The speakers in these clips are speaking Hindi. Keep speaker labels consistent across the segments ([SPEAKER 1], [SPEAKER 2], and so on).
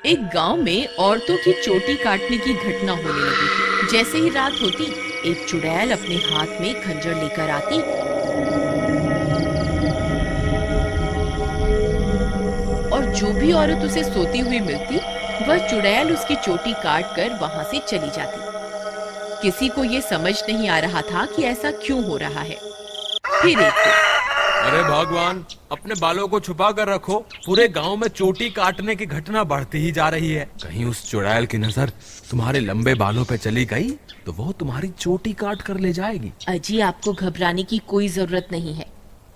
[SPEAKER 1] एक गांव में औरतों की चोटी काटने की घटना होने लगी थी। जैसे ही रात होती, एक चुड़ैल अपने हाथ में खंजर लेकर आती और जो भी औरत उसे सोती हुई मिलती, वह चुड़ैल उसकी चोटी काट कर वहां से चली जाती। किसी को ये समझ नहीं आ रहा था कि ऐसा क्यों हो रहा है। फिर एक दिन,
[SPEAKER 2] अरे भगवान, अपने बालों को छुपा कर रखो। पूरे गांव में चोटी काटने की घटना बढ़ती ही जा रही है। कहीं उस चुड़ैल की नजर तुम्हारे लंबे बालों पे चली गई तो वो तुम्हारी चोटी काट कर ले जाएगी।
[SPEAKER 1] अजी आपको घबराने की कोई जरूरत नहीं है।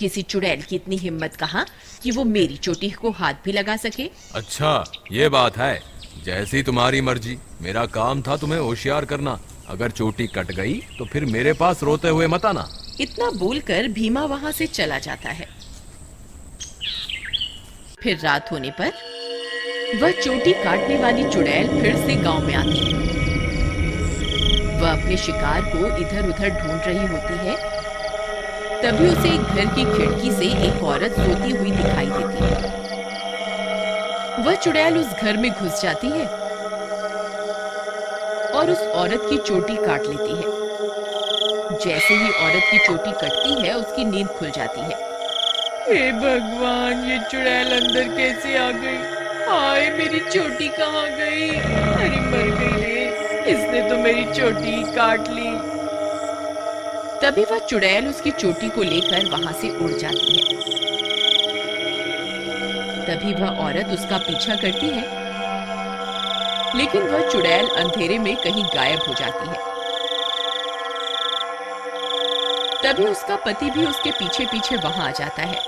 [SPEAKER 1] किसी चुड़ैल की इतनी हिम्मत कहाँ कि वो मेरी चोटी को हाथ भी लगा सके।
[SPEAKER 2] अच्छा, ये बात है। जैसी तुम्हारी मर्जी। मेरा काम था तुम्हें होशियार करना। अगर चोटी कट गई तो फिर मेरे पास रोते हुए मत आना।
[SPEAKER 1] इतना बोलकर भीमा वहां से चला जाता है। फिर रात होने पर वह चोटी काटने वाली चुड़ैल फिर से गांव में आती है। वह अपने शिकार को इधर उधर ढूंढ रही होती है। तभी उसे एक घर की खिड़की से एक औरत सोती हुई दिखाई देती है। वह चुड़ैल उस घर में घुस जाती है और उस औरत की चोटी काट लेती है। जैसे ही औरत की चोटी कटती है, उसकी नींद खुल जाती है। हे भगवान, ये चुड़ैल अंदर कैसे आ गई? हाय, मेरी चोटी कहाँ गई? अरे मर गई रे, इसने तो मेरी चोटी काट ली। तभी वह चुड़ैल उसकी चोटी को लेकर वहां से उड़ जाती है। तभी वह औरत उसका पीछा करती है, लेकिन वह चुड़ैल अंधेरे में कहीं गायब हो जाती है। तभी उसका पति भी उसके पीछे पीछे वहां आ जाता है।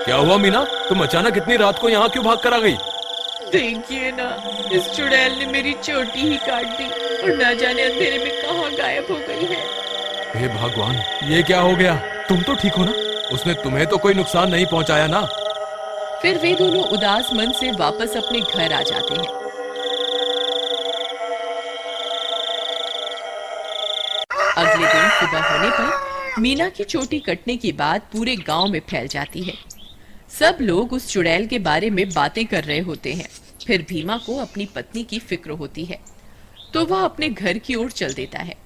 [SPEAKER 2] क्या हुआ मीना, तुम अचानक इतनी रात को यहाँ क्यों भाग कर आ गई?
[SPEAKER 1] देखिए ना, इस चुड़ैल ने मेरी चोटी ही काट दी और न जाने अंधेरे में कहाँ गायब हो गई है।
[SPEAKER 2] हे भगवान, ये क्या हो गया? तुम तो ठीक हो ना? उसने तुम्हें तो कोई नुकसान नहीं पहुंचाया ना?
[SPEAKER 1] फिर वे दोनों उदास मन से वापस अपने घर आ जाते हैं। अगले दिन सुबह होने पर मीना की चोटी कटने की बात पूरे गांव में फैल जाती है। सब लोग उस चुड़ैल के बारे में बातें कर रहे होते हैं। फिर भीमा को अपनी पत्नी की फिक्र होती है, तो वह अपने घर की ओर चल देता है।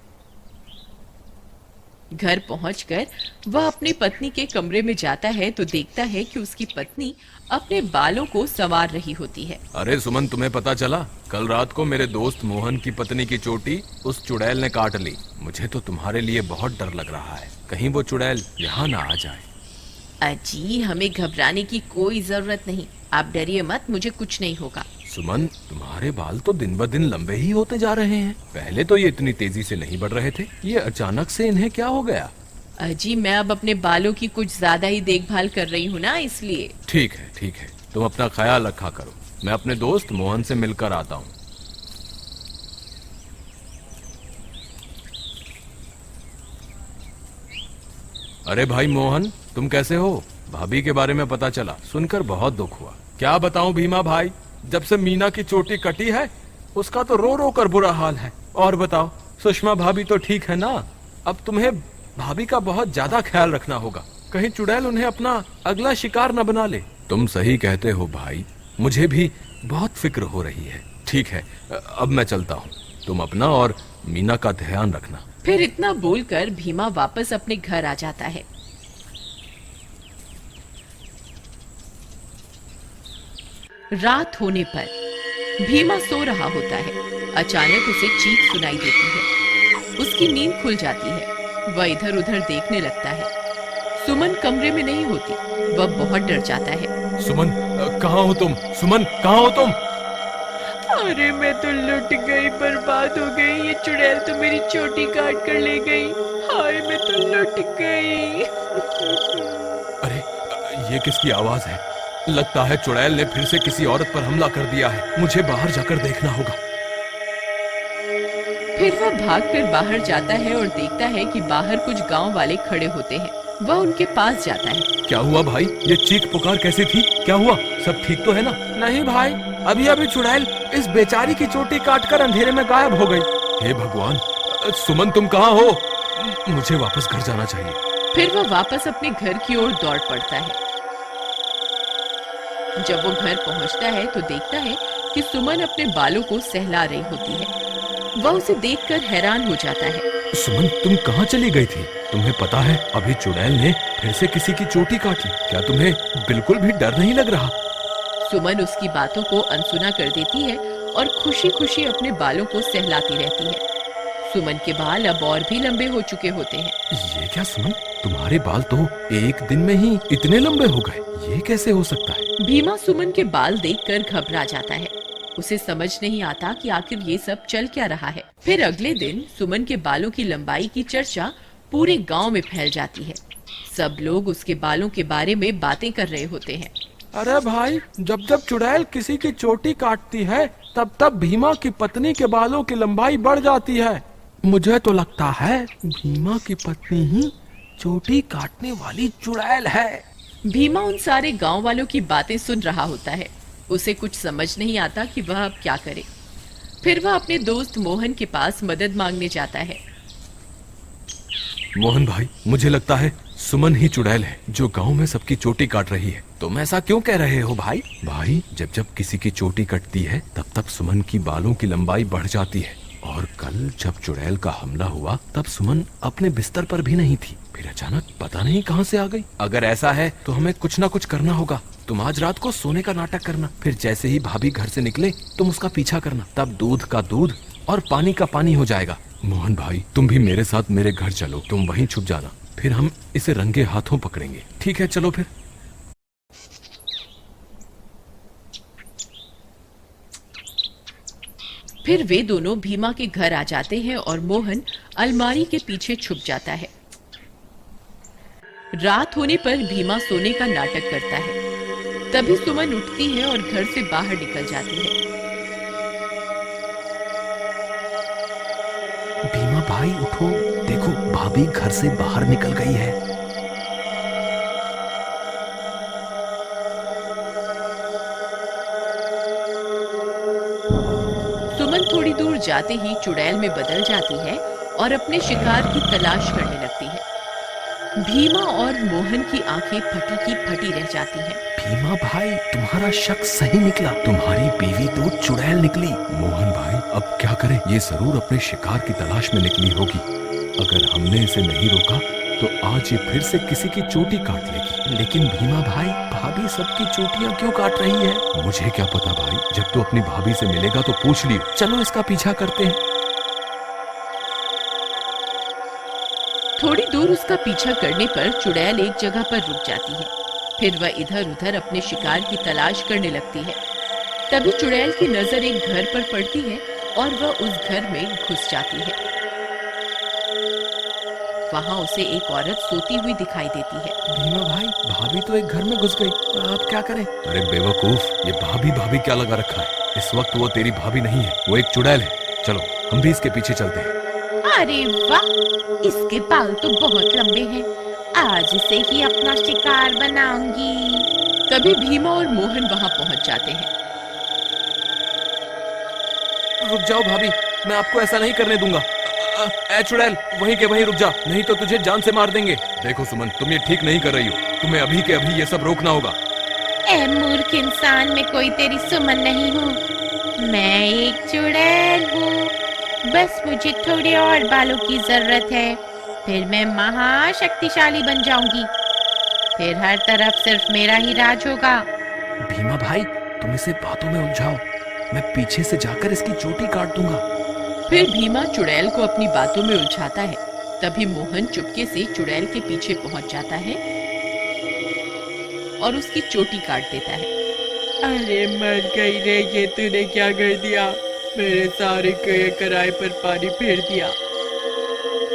[SPEAKER 1] घर पहुंचकर वह अपनी पत्नी के कमरे में जाता है तो देखता है कि उसकी पत्नी अपने बालों को संवार रही होती है।
[SPEAKER 2] अरे सुमन, तुम्हें पता चला? कल रात को मेरे दोस्त मोहन की पत्नी की चोटी उस चुड़ैल ने काट ली। मुझे तो तुम्हारे लिए बहुत डर लग रहा है, कहीं वो चुड़ैल यहाँ ना आ जाए।
[SPEAKER 1] अजी, हमें घबराने की कोई जरूरत नहीं। आप डरिए मत, मुझे कुछ नहीं होगा।
[SPEAKER 2] सुमन, तुम्हारे बाल तो दिन ब दिन लंबे ही होते जा रहे हैं। पहले तो ये इतनी तेजी से नहीं बढ़ रहे थे, ये अचानक से इन्हें क्या हो गया?
[SPEAKER 1] अजी, मैं अब अपने बालों की कुछ ज्यादा ही देखभाल कर रही हूँ ना, इसलिए।
[SPEAKER 2] ठीक है ठीक है, तुम अपना ख्याल रखा करो। मैं अपने दोस्त मोहन से मिलकर आता हूँ। अरे भाई मोहन, तुम कैसे हो? भाभी के बारे में पता चला, सुनकर बहुत दुख हुआ। क्या बताऊं भीमा भाई, जब से मीना की चोटी कटी है उसका तो रो रो कर बुरा हाल है। और बताओ, सुषमा भाभी तो ठीक है ना? अब तुम्हें भाभी का बहुत ज्यादा ख्याल रखना होगा, कहीं चुड़ैल उन्हें अपना अगला शिकार न बना ले। तुम सही कहते हो भाई, मुझे भी बहुत फिक्र हो रही है। ठीक है, अब मैं चलता हूँ। तुम अपना और मीना का ध्यान रखना।
[SPEAKER 1] फिर इतना बोलकर भीमा वापस अपने घर आ जाता है। रात होने पर भीमा सो रहा होता है। अचानक उसे चीख सुनाई देती है। उसकी नींद खुल जाती है। वह इधर उधर देखने लगता है। सुमन कमरे में नहीं होती। वह बहुत डर जाता है।
[SPEAKER 2] सुमन, कहाँ हो तुम? सुमन, कहाँ हो तुम?
[SPEAKER 1] अरे मैं तो लुट गई, बर्बाद हो गई। ये चुड़ैल तो मेरी चोटी काट कर ले गई। हाय, मैं तो लुट गई।
[SPEAKER 2] अरे, ये किसकी आवाज है? लगता है चुड़ैल ने फिर से किसी औरत पर हमला कर दिया है। मुझे बाहर जाकर देखना होगा।
[SPEAKER 1] फिर वह भागकर बाहर जाता है और देखता है कि बाहर कुछ गांव वाले खड़े होते हैं। वह उनके पास जाता है।
[SPEAKER 2] क्या हुआ भाई? ये चीख पुकार कैसी थी? क्या हुआ? सब ठीक तो है ना?
[SPEAKER 3] नहीं भाई, अभी अभी चुड़ैल इस बेचारी की चोटी काटकर अंधेरे में गायब हो गई।
[SPEAKER 2] हे भगवान, सुमन तुम कहाँ हो? मुझे वापस घर जाना चाहिए।
[SPEAKER 1] फिर वह वापस अपने घर की ओर दौड़ पड़ता है। जब वो घर पहुंचता है तो देखता है कि सुमन अपने बालों को सहला रही होती है। वह उसे देखकर हैरान हो जाता है।
[SPEAKER 2] सुमन, तुम कहाँ चली गई थी? तुम्हें पता है अभी चुड़ैल ने फिर से किसी की चोटी काट ली। क्या तुम्हें बिल्कुल भी डर नहीं लग रहा?
[SPEAKER 1] सुमन उसकी बातों को अनसुना कर देती है और खुशी खुशी अपने बालों को सहलाती रहती है। सुमन के बाल अब और भी लंबे हो चुके होते हैं।
[SPEAKER 2] ये क्या सुमन, तुम्हारे बाल तो एक दिन में ही इतने लंबे हो गए, ये कैसे हो सकता है?
[SPEAKER 1] भीमा सुमन के बाल देखकर घबरा जाता है। उसे समझ नहीं आता कि आखिर ये सब चल क्या रहा है। फिर अगले दिन सुमन के बालों की लंबाई की चर्चा पूरे गांव में फैल जाती है। सब लोग उसके बालों के बारे में बातें कर रहे होते हैं।
[SPEAKER 3] अरे भाई, जब जब चुड़ैल किसी की चोटी काटती है तब तब भीमा की पत्नी के बालों की लंबाई बढ़ जाती है। मुझे तो लगता है भीमा की पत्नी ही चोटी काटने वाली चुड़ैल है।
[SPEAKER 1] भीमा उन सारे गांव वालों की बातें सुन रहा होता है। उसे कुछ समझ नहीं आता कि वह अब क्या करे। फिर वह अपने दोस्त मोहन के पास मदद मांगने जाता है।
[SPEAKER 2] मोहन भाई, मुझे लगता है सुमन ही चुड़ैल है जो गांव में सबकी चोटी काट रही है। तुम ऐसा क्यों कह रहे हो भाई? भाई, जब जब किसी की चोटी कटती है तब तब सुमन की बालों की लंबाई बढ़ जाती है। और कल जब चुड़ैल का हमला हुआ तब सुमन अपने बिस्तर पर भी नहीं थी, फिर अचानक पता नहीं कहां से आ गई। अगर ऐसा है तो हमें कुछ ना कुछ करना होगा। तुम आज रात को सोने का नाटक करना, फिर जैसे ही भाभी घर से निकले तुम उसका पीछा करना, तब दूध का दूध और पानी का पानी हो जाएगा। मोहन भाई, तुम भी मेरे साथ मेरे घर चलो, तुम वहीं छुप जाना, फिर हम इसे रंगे हाथों पकड़ेंगे। ठीक है, चलो फिर।
[SPEAKER 1] फिर वे दोनों भीमा के घर आ जाते हैं और मोहन अलमारी के पीछे छुप जाता है। रात होने पर भीमा सोने का नाटक करता है। तभी सुमन उठती है और घर से बाहर निकल जाती है।
[SPEAKER 3] भीमा भाई उठो, देखो भाभी घर से बाहर निकल गई है।
[SPEAKER 1] सुमन थोड़ी दूर जाते ही चुड़ैल में बदल जाती है और अपने शिकार की तलाश करने लगती है। भीमा और मोहन की आंखें फटी की फटी रह जाती हैं।
[SPEAKER 3] भीमा भाई, तुम्हारा शक सही निकला, तुम्हारी बीवी तो चुड़ैल निकली।
[SPEAKER 2] मोहन भाई, अब क्या करें? ये जरूर अपने शिकार की तलाश में निकली होगी। अगर हमने इसे नहीं रोका तो आज ये फिर से किसी की चोटी काट लेगी।
[SPEAKER 3] लेकिन भीमा भाई, भाभी सबकी चोटियां क्यों काट रही है?
[SPEAKER 2] मुझे क्या पता भाई, जब तू अपनी भाभी से मिलेगा तो पूछ लियो।
[SPEAKER 3] चलो इसका पीछा करते हैं।
[SPEAKER 1] थोड़ी दूर उसका पीछा करने पर चुड़ैल एक जगह पर रुक जाती है। फिर वह इधर उधर अपने शिकार की तलाश करने लगती है। तभी चुड़ैल की नजर एक घर पर पड़ती है और वह उस घर में घुस जाती है। वहां उसे एक औरत सोती हुई दिखाई देती है।
[SPEAKER 3] भीमा भाई, भाभी तो एक घर में घुस गई, अब क्या करें?
[SPEAKER 2] अरे बेवकूफ, ये भाभी भाभी क्या लगा रखा है? इस वक्त वो तेरी भाभी नहीं है, वो एक चुड़ैल है। चलो हम भी इसके पीछे चलते हैं।
[SPEAKER 1] अरे वाह, इसके बाल तो बहुत लंबे हैं। आज इसे ही अपना शिकार बनाऊंगी। तभी भीमा और मोहन वहां पहुंच जाते हैं।
[SPEAKER 3] रुक जाओ भाभी, मैं आपको ऐसा नहीं करने दूंगा। ए चुड़ैल, वहीं के वहीं रुक जा, नहीं तो तुझे जान से मार देंगे।
[SPEAKER 2] देखो सुमन, तुम ये ठीक नहीं कर रही हो। तुम्हें अभी के अभी ये सब रोकना होगा।
[SPEAKER 1] ए मूर्ख इंसान, मैं कोई तेरी सुमन नहीं हूँ। मैं एक चुड़ैल हूँ। बस मुझे थोड़े और बालों की जरूरत है, फिर मैं महाशक्तिशाली बन जाऊंगी। फिर हर तरफ सिर्फ मेरा ही राज होगा।
[SPEAKER 3] भीमा भाई, तुम इसे बातों में उलझाओ, मैं पीछे से जाकर इसकी चोटी काट दूंगा।
[SPEAKER 1] फिर भीमा चुड़ैल को अपनी बातों में उलझाता है। तभी मोहन चुपके से चुड़ैल के पीछे पहुंच जाता है और उसकी चोटी काट देता है। अरे मर गई रे, ये तूने क्या कर दिया? मेरे सारे कराए पर पानी फेर दिया।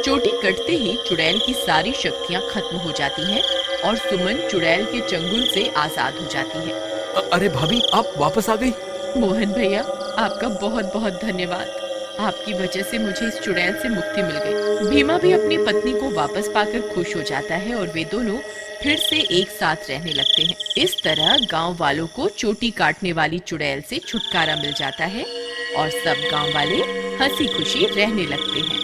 [SPEAKER 1] चोटी कटते ही चुड़ैल की सारी शक्तियां खत्म हो जाती हैं और सुमन चुड़ैल के चंगुल से आजाद हो जाती है।
[SPEAKER 3] अरे भाभी, आप वापस आ गई?
[SPEAKER 1] मोहन भैया, आपका बहुत बहुत धन्यवाद। आपकी वजह से मुझे इस चुड़ैल से मुक्ति मिल गई। भीमा भी अपनी पत्नी को वापस पाकर खुश हो जाता है और वे दोनों फिर से एक साथ रहने लगते हैं। इस तरह गांव वालों को चोटी काटने वाली चुड़ैल से छुटकारा मिल जाता है और सब गांव वाले हंसी खुशी रहने लगते हैं।